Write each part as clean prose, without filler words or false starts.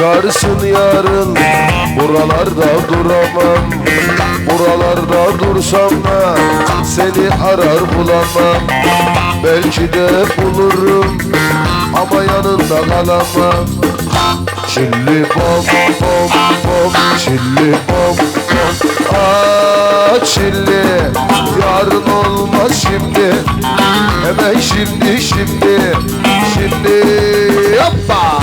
çıkarsın yarın. Buralarda duramam, buralarda dursam da seni arar bulamam. Belki de bulurum ama yanında kalamam. Çilli bom bom bom, çilli bom bom. Aa çilli, yarın olmaz şimdi. Hemen şimdi, şimdi, şimdi. Hoppa!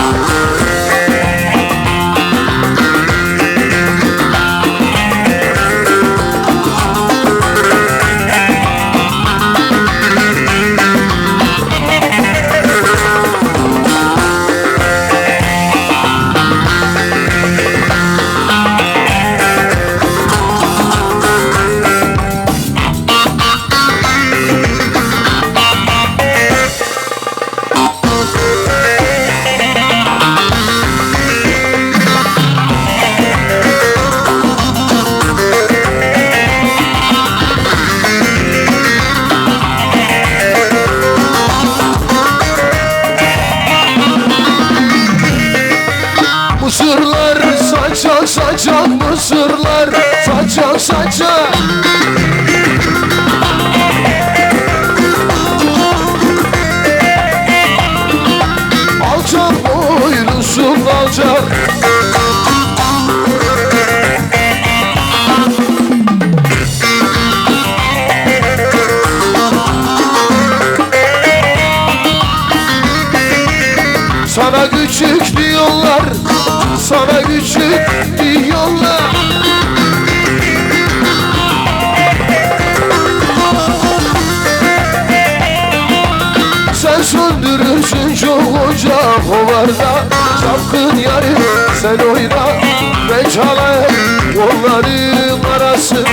Mısırlar saçak saçak, mısırlar saçak saçak. Alçak boylusun alçak. Sana küçük diyorlar, sana küçük diyorlar. Sen söndürürsün çok ocak kovarda. Çapkın yarim sen oyna, ben çalayım onların arası.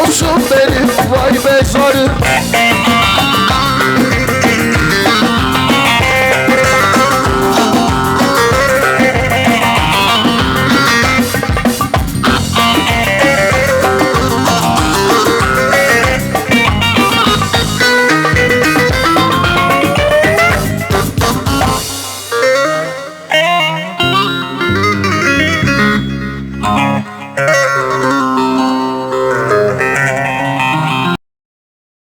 Olsun benim vay mezarım.